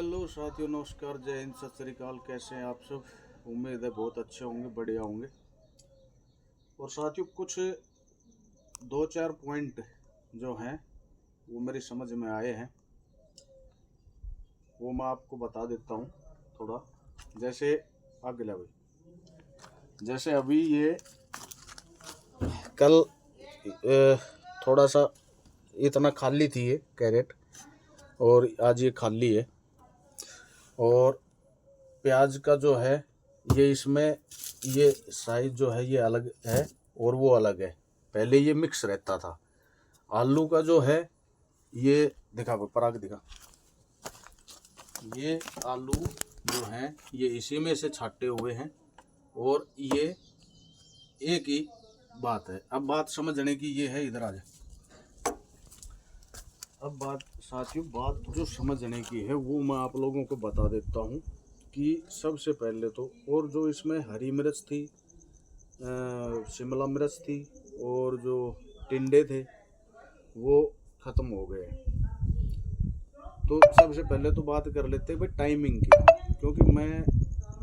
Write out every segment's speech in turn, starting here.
Hello साथियों, नमस्कार, जय हिंद, सत श्री अकाल। कैसे हैं आप सब? उम्मीद है बहुत अच्छे होंगे, बढ़िया होंगे। और साथियों, कुछ दो चार पॉइंट जो हैं वो मेरी समझ में आए हैं, वो मैं आपको बता देता हूँ थोड़ा। जैसे अगला भाई, जैसे अभी ये कल थोड़ा सा इतना खाली थी ये कैरेट, और आज ये खाली है। और प्याज का जो है ये इसमें ये साइज जो है ये अलग है और वो अलग है। पहले ये मिक्स रहता था। आलू का जो है ये दिखा, पराग दिखा, ये आलू जो है ये इसी में से छाटे हुए हैं और ये एक ही बात है। अब बात समझने की ये है, इधर आ जाए। अब बात साथियों, बात जो समझने की है वो मैं आप लोगों को बता देता हूँ कि सबसे पहले तो, और जो इसमें हरी मिर्च थी, शिमला मिर्च थी और जो टिंडे थे वो ख़त्म हो गए। तो सबसे पहले तो बात कर लेते हैं भाई टाइमिंग की, क्योंकि मैं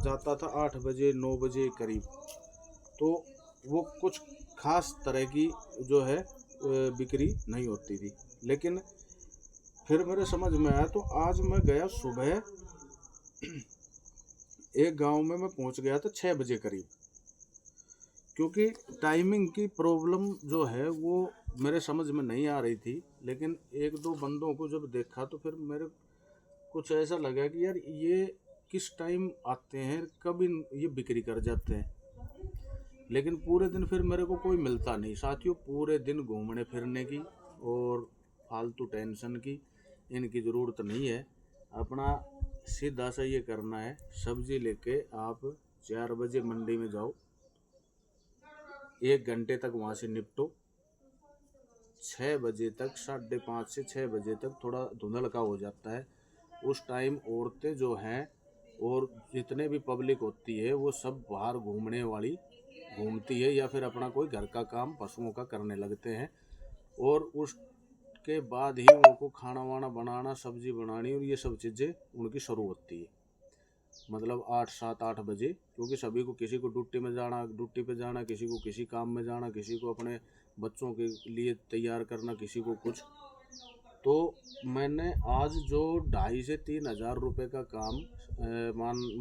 जाता था 8 बजे 9 बजे करीब, तो वो कुछ खास तरह की जो है बिक्री नहीं होती थी। लेकिन फिर मेरे समझ में आया, तो आज मैं गया सुबह एक गांव में मैं पहुंच गया था 6 बजे करीब, क्योंकि टाइमिंग की प्रॉब्लम जो है वो मेरे समझ में नहीं आ रही थी। लेकिन एक दो बंदों को जब देखा तो फिर मेरे कुछ ऐसा लगा कि यार ये किस टाइम आते हैं, कब ये बिक्री कर जाते हैं। लेकिन पूरे दिन फिर मेरे को कोई मिलता नहीं साथियों। पूरे दिन घूमने फिरने की और फालतू टेंशन की इनकी ज़रूरत नहीं है। अपना सीधा सा ये करना है, सब्जी लेके आप 4 बजे मंडी में जाओ, 1 घंटे तक वहाँ से निपटो। 6 बजे तक, 5:30 से 6 बजे तक थोड़ा धुंधलका हो जाता है। उस टाइम औरतें जो हैं और जितने भी पब्लिक होती है वो सब बाहर घूमने वाली घूमती है, या फिर अपना कोई घर का काम पशुओं का करने लगते हैं। और उसके बाद ही उनको खाना वाना बनाना, सब्जी बनानी और ये सब चीज़ें उनकी शुरू होती है। मतलब 8 बजे, क्योंकि सभी को, किसी को ड्यूटी पे जाना, किसी को किसी काम में जाना, किसी को अपने बच्चों के लिए तैयार करना, किसी को कुछ। तो मैंने आज जो 2,500 से 3,000 रुपये का काम,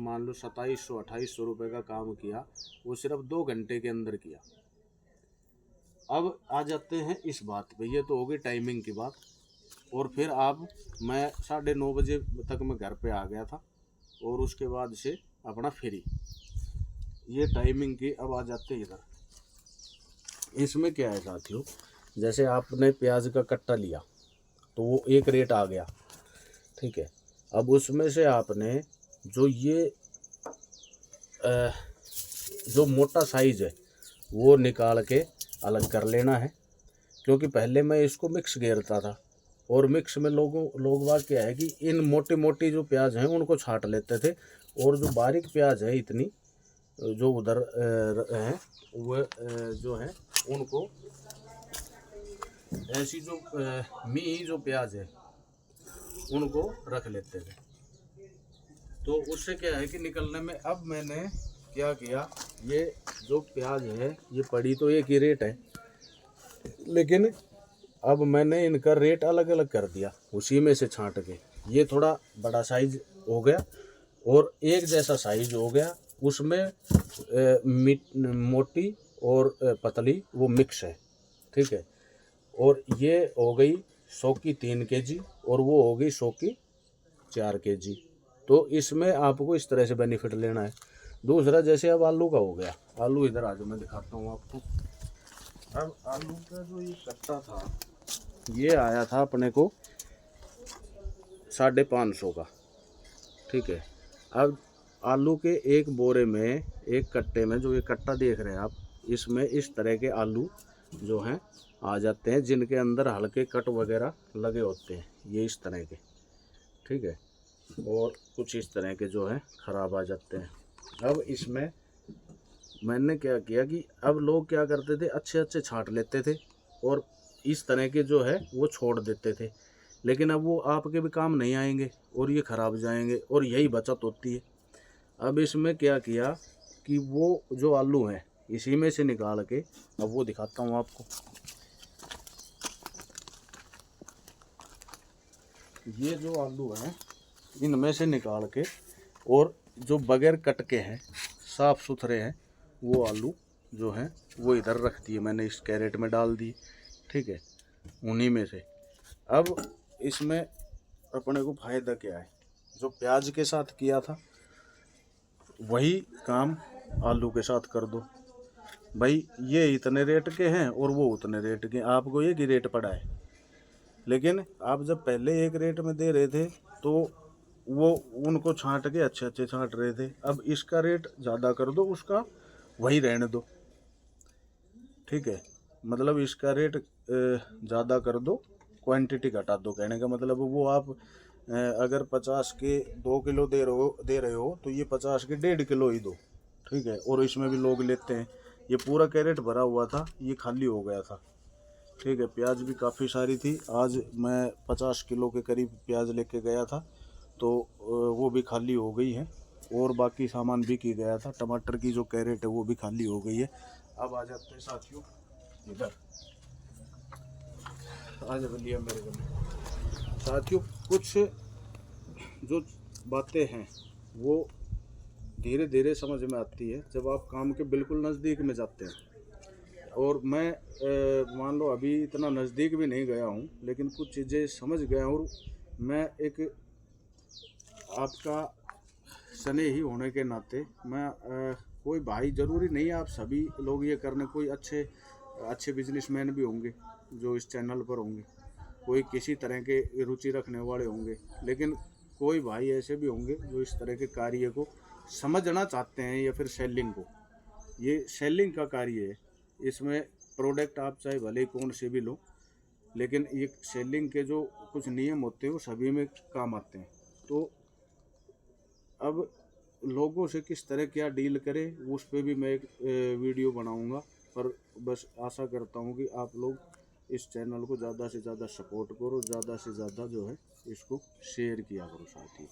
मान लो 2700-2800 रुपये का काम किया, वो सिर्फ 2 घंटे के अंदर किया। अब आ जाते हैं इस बात पे, ये तो हो गई टाइमिंग की बात। और फिर अब मैं 9:30 बजे तक मैं घर पे आ गया था, और उसके बाद से अपना फ्री, ये टाइमिंग की। अब आ जाते हैं इधर। इसमें क्या है साथियों, जैसे आपने प्याज का कट्टा लिया तो वो एक रेट आ गया, ठीक है। अब उसमें से आपने जो ये जो मोटा साइज है वो निकाल के अलग कर लेना है, क्योंकि पहले मैं इसको मिक्स घेरता था। और मिक्स में लोग बात क्या है कि इन मोटी मोटी जो प्याज हैं उनको छांट लेते थे, और जो बारीक प्याज है इतनी जो उधर हैं वह जो है उनको ऐसी जो मी जो प्याज है उनको रख लेते थे। तो उससे क्या है कि निकलने में, अब मैंने क्या किया, ये जो प्याज है ये पड़ी तो एक ही रेट है, लेकिन अब मैंने इनका रेट अलग अलग कर दिया उसी में से छांट के। ये थोड़ा बड़ा साइज हो गया और एक जैसा साइज हो गया, उसमें मोटी और पतली वो मिक्स है, ठीक है। और ये हो गई 100 की 3 kg और वो हो गई 100 की 4 kg। तो इसमें आपको इस तरह से बेनिफिट लेना है। दूसरा, जैसे अब आलू का हो गया, आलू इधर आ जाओ, मैं दिखाता हूँ आपको। अब आलू का जो ये कट्टा था ये आया था अपने को 550 का, ठीक है। अब आलू के एक बोरे में, एक कट्टे में, जो ये कट्टा देख रहे हैं आप, इसमें इस तरह के आलू जो हैं आ जाते हैं, जिनके अंदर हल्के कट वगैरह लगे होते हैं, ये इस तरह के, ठीक है। और कुछ इस तरह के जो है ख़राब आ जाते हैं। अब इसमें मैंने क्या किया कि अब लोग क्या करते थे, अच्छे अच्छे छांट लेते थे और इस तरह के जो है वो छोड़ देते थे। लेकिन अब वो आपके भी काम नहीं आएंगे और ये खराब जाएंगे और यही बचत होती है। अब इसमें क्या किया कि वो जो आलू हैं इसी में से निकाल के, अब वो दिखाता हूँ आपको। ये जो आलू हैं इनमें से निकाल के, और जो बगैर कट के हैं साफ सुथरे हैं, वो आलू जो हैं वो इधर रख दिए मैंने, इस कैरेट में डाल दिए। ठीक है, उन्हीं में से। अब इसमें अपने को फायदा क्या है, जो प्याज के साथ किया था वही काम आलू के साथ कर दो। भाई ये इतने रेट के हैं और वो उतने रेट के, आपको एक ही रेट पड़ा है। लेकिन आप जब पहले एक रेट में दे रहे थे तो वो उनको छांट के अच्छे अच्छे छांट रहे थे। अब इसका रेट ज़्यादा कर दो, उसका वही रहने दो। ठीक है, मतलब इसका रेट ज़्यादा कर दो, क्वांटिटी घटा दो। कहने का मतलब वो आप अगर 50 के 2 किलो दे रहे हो तो ये 50 के 1.5 किलो ही दो। ठीक है, और इसमें भी लोग लेते हैं। ये पूरा कैरेट भरा हुआ था, ये खाली हो गया था। ठीक है, प्याज भी काफ़ी सारी थी। आज मैं 50 किलो के करीब प्याज लेके गया था, तो वो भी खाली हो गई है। और बाकी सामान भी की गया था। टमाटर की जो कैरेट है वो भी खाली हो गई है। अब आ जाते हैं साथियों इधर, आ जा लिया मेरे को। साथियों कुछ जो बातें हैं वो धीरे धीरे समझ में आती है जब आप काम के बिल्कुल नज़दीक में जाते हैं। और मैं मान लो अभी इतना नज़दीक भी नहीं गया हूँ, लेकिन कुछ चीज़ें समझ गया हूँ। और मैं एक आपका स्नेही होने के नाते मैं कोई भाई, ज़रूरी नहीं आप सभी लोग ये करने, कोई अच्छे बिजनेसमैन भी होंगे जो इस चैनल पर होंगे, कोई किसी तरह के रुचि रखने वाले होंगे, लेकिन कोई भाई ऐसे भी होंगे जो इस तरह के कार्य को समझना चाहते हैं, या फिर सेलिंग को। ये सेलिंग का कार्य है, इसमें प्रोडक्ट आप चाहे भले ही कौन से भी लो, लेकिन ये सेलिंग के जो कुछ नियम होते हैं वो सभी में काम आते हैं। तो अब लोगों से किस तरह क्या डील करें उस पर भी मैं एक वीडियो बनाऊंगा। पर बस आशा करता हूं कि आप लोग इस चैनल को ज़्यादा से ज़्यादा सपोर्ट करो, ज़्यादा से ज़्यादा जो है इसको शेयर किया करो साथी।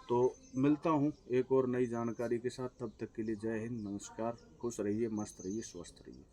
तो मिलता हूं एक और नई जानकारी के साथ, तब तक के लिए जय हिंद, नमस्कार, खुश रहिए, मस्त रहिए, स्वस्थ रहिए।